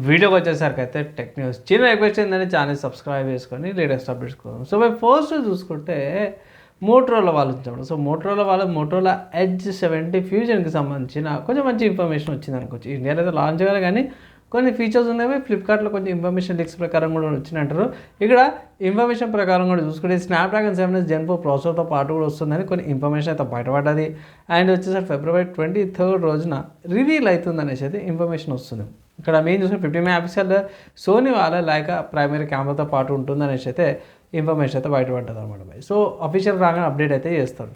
వీడియోకి వచ్చేసరికి అయితే టెక్ న్యూస్ చిన్న రిక్వెస్ట్ ఏంటంటే ఛానల్ సబ్స్క్రైబ్ చేసుకొని లేటెస్ట్ అప్డేట్స్ కోసం. సో ఫస్ట్ చూసుకుంటే మోటరోలా వాళ్ళు వచ్చాడు. సో మోటరోలా ఎడ్జ్ 70 ఫ్యూజన్కి సంబంధించిన కొంచెం మంచి ఇన్ఫర్మేషన్ వచ్చింది అనుకోవచ్చు. ఇండియాలో అయితే లాంచ్ కాదు కానీ కొన్ని ఫీచర్స్ ఉన్నాయి. ఫ్లిప్కార్ట్లో కొంచెం ఇన్ఫర్మేషన్ లీక్స్ ప్రకారం కూడా వచ్చినట్టారు. ఇక్కడ ఇన్ఫర్మేషన్ ప్రకారం కూడా చూసుకుంటే స్నాప్డ్రాగన్ 7 Gen 4 ప్రాసెసర్తో పాటు కూడా వస్తుందని కొన్ని ఇన్ఫర్మేషన్ అయితే బయటపడ్డది. అండ్ వచ్చేసరికి February 23 రోజున రివీల్ అవుతుంది అనేసి అయితే ఇన్ఫర్మేషన్ వస్తుంది. ఇక్కడ మెయిన్ చూసుకుంటే 50 మెగాపిక్సెల్ సోనీ వాళ్ళ లైకా ప్రైమరీ కెమెరాతో పాటు ఉంటుంది అనేసి అయితే ఇన్ఫర్మేషన్ అయితే బయటపడ్డది అనమాట. సో అఫీషియల్ రాగానే అప్డేట్ అయితే చేస్తారు.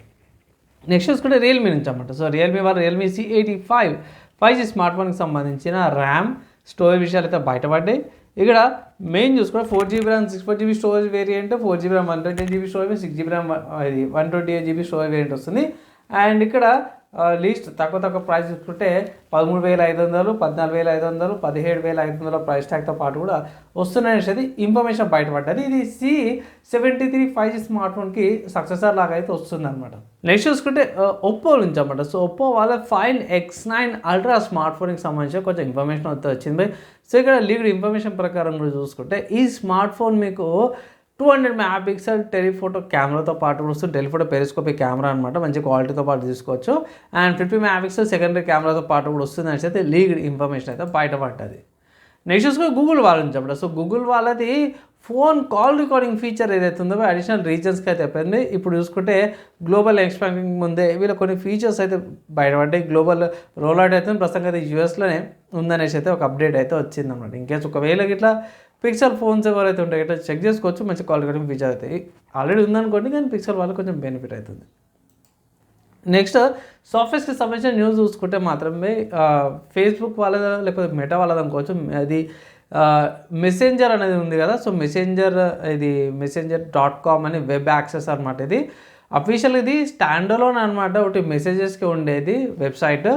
నెక్స్ట్ చూసుకుంటే రియల్మీ నుంచి అనమాట. సో రియల్మీ వాళ్ళు రియల్మీ C85 5G స్మార్ట్ ఫోన్కి సంబంధించిన ర్యామ్ స్టోరేజ్ విషయాలు అయితే బయటపడ్డాయి. ఇక్కడ మెయిన్ చూసుకుంటే 4GB RAM 64GB storage variant, 4GB RAM 128GB storage, 6GB RAM 128GB storage variant వస్తుంది. అండ్ ఇక్కడ లీస్ట్ తక్కువ ప్రైస్ చూసుకుంటే 13,500, 14,500, 17,500 ప్రైస్ ట్యాగ్తో పాటు కూడా వస్తున్నాయనేది ఇన్ఫర్మేషన్ బయటపడ్డది. ఇది C73 5G స్మార్ట్ ఫోన్కి సక్సెసర్ లాగా అయితే వస్తుంది అనమాట. నెక్స్ట్ చూసుకుంటే ఒప్పో నుంచి అనమాట. సో ఒప్పో వాళ్ళ Find X9 అల్ట్రా స్మార్ట్ ఫోన్కి సంబంధించి కొంచెం ఇన్ఫర్మేషన్ అయితే వచ్చింది. సో ఇక్కడ లీగల్ ఇన్ఫర్మేషన్ ప్రకారం కూడా చూసుకుంటే ఈ స్మార్ట్ ఫోన్ మీకు 200 మెగాపిక్సెల్ టెలిఫోటో కెమెరాతో పాటు వస్తుంది. టెలిఫోటో పెరిస్కోపిక్ కెమెరా అనమాట, మంచి క్వాలిటీతో పాటు తీసుకోవచ్చు. అండ్ 50 మెగాపిక్సెల్ సెకండరీ కెమెరాతో పాటు కూడా వస్తుంది అనేసి అయితే లీగల్ ఇన్ఫర్మేషన్ అయితే బయటపడ్డది. నెక్స్ట్ చూసుకుని గూగుల్ వాళ్ళని చెప్పడం. సో గూగుల్ వాళ్ళది ఫోన్ కాల్ రికార్డింగ్ ఫీచర్ ఏదైతే ఉందో అడిషనల్ రీజన్స్కి అయితే అయిపోయింది. ఇప్పుడు చూసుకుంటే గ్లోబల్ ఎక్స్పాండింగ్ ముందే వీళ్ళ కొన్ని ఫీచర్స్ అయితే బయటపడ్డాయి. గ్లోబల్ రోల్ అవుట్ అయితే ప్రస్తుతం అయితే యూఎస్లోనే ఉందనేసి అయితే ఒక అప్డేట్ అయితే వచ్చిందన్నమాట. ఇంకేస్ ఒకవేళ ఇట్లా పిక్సెల్ ఫోన్స్ ఎవరైతే ఉంటాయి ఇట్లా చెక్ చేసుకోవచ్చు. మంచి కాల్ రికార్డింగ్ ఫీచర్ అయితే ఆల్రెడీ ఉందనుకోండి, కానీ పిక్సెల్ వాళ్ళకి కొంచెం బెనిఫిట్ అవుతుంది. నెక్స్ట్ సాఫ్ట్వేర్స్కి సంబంధించిన న్యూస్ చూసుకుంటే మాత్రమే ఫేస్బుక్ వాళ్ళదా లేకపోతే మెటా వాళ్ళది అనుకోవచ్చు. అది మెసెంజర్ అనేది ఉంది కదా. సో messenger.com అని వెబ్ యాక్సెస్ అనమాట. ఇది అఫీషియల్, ఇది స్టాండలోన్ అనమాట. ఒకటి మెసేజెస్కి ఉండేది వెబ్సైట్.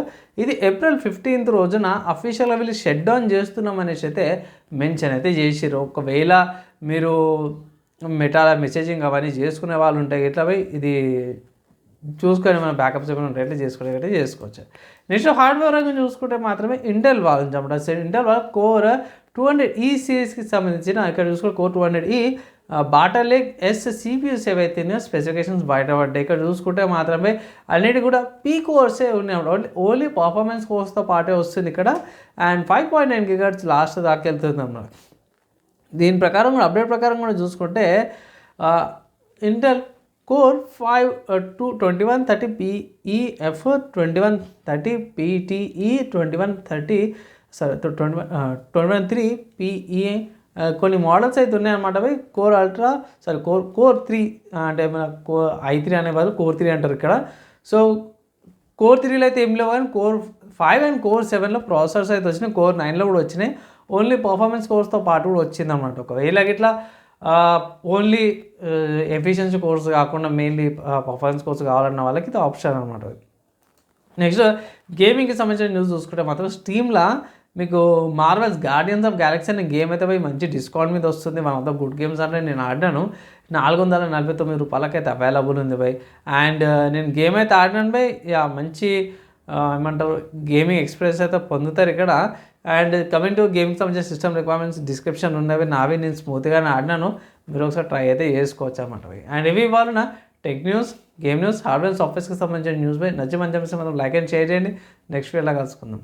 ఇది April 15 రోజున అఫీషియల్గా వీళ్ళు షట్ డౌన్ చేస్తున్నాం అనేసి అయితే మెన్షన్ అయితే చేసిర్రు. ఒకవేళ మీరు మెటా మెసేజింగ్ అవన్నీ చేసుకునే వాళ్ళు ఉంటాయి ఇట్లా పోయి ఇది చూసుకొని మనం బ్యాకప్స్ ఏమైనా ఉంటాయి చేసుకునే చేసుకోవచ్చు. నెక్స్ట్ హార్డ్వేర్ రంగం చూసుకుంటే మాత్రమే ఇంటెల్ వాళ్ళు అనమాట. ఇంటెల్ వాళ్ళ కోర్ 200E సిరీస్కి సంబంధించిన ఇక్కడ చూసుకుంటే core 200E Bartlett lake S CPUs ఏవైతే స్పెసిఫికేషన్స్ బయటపడ్డాయి. ఇక్కడ చూసుకుంటే మాత్రమే అన్నిటి కూడా పీ కోర్సే ఉన్నాయి. ఓన్లీ పర్ఫార్మెన్స్ కోర్స్తో పాటే వస్తుంది ఇక్కడ. అండ్ 5.9 GHz లాస్ట్ దాకా వెళ్తుంది అన్నమాట. దీని ప్రకారం కూడా అప్డేట్ ప్రకారం కూడా చూసుకుంటే Intel core 2130PEF 2130PTE 2130PE కొన్ని మోడల్స్ అయితే ఉన్నాయన్నమాట. అవి కోర్ అల్ట్రా కోర్ 3 అంటే మన i3 అనే వాళ్ళు కోర్ 3 అంటారు ఇక్కడ. సో కోర్ 3లో అయితే ఏం లేవు, కానీ కోర్ 5 అండ్ కోర్ 7లో ప్రాసెసర్స్ అయితే వచ్చినాయి. కోర్ 9లో కూడా వచ్చినాయి. ఓన్లీ పర్ఫార్మెన్స్ కోర్స్తో పాటు కూడా వచ్చిందన్నమాట. ఒకవేళ ఇట్లా ఓన్లీ ఎఫిషియన్సీ కోర్స్ కాకుండా మెయిన్లీ పర్ఫార్మెన్స్ కోర్స్ కావాలన్న వాళ్ళకి ఇది ఆప్షన్ అనమాట. నెక్స్ట్ గేమింగ్కి సంబంధించిన న్యూస్ చూసుకుంటే మాత్రం స్టీమ్లో మీకు మార్వెల్స్ గార్డియన్స్ ఆఫ్ గ్యాలక్సీ అనే గేమ్ అయితే పోయి మంచి డిస్కౌంట్ మీద వస్తుంది. One of the good games అంటే నేను ఆడినాను. 449 రూపాయలకైతే అవైలబుల్ ఉంది బై. అండ్ నేను గేమ్ అయితే ఆడినాను బై. మంచి ఏమంటారు గేమింగ్ ఎక్స్పీరియన్స్ అయితే పొందుతారు ఇక్కడ. అండ్ కమింగ్ టు గేమ్కి సంబంధించిన సిస్టమ్ రిక్వైర్మెంట్స్ డిస్క్రిప్షన్ ఉన్నవి నావి నేను స్మూత్గానే ఆడినాను. మీరు ఒకసారి ట్రై అయితే చేసుకోవచ్చు అన్నమాట. అండ్ ఇవి ఇవాళ tech news, game news, hardware సాఫ్ట్వేర్స్కి సంబంధించిన న్యూస్ బై నచ్చి మంచి మనం లైక్ అండ్ షేర్ చేయండి. నెక్స్ట్ వీడియోలో కలుసుకుందాం.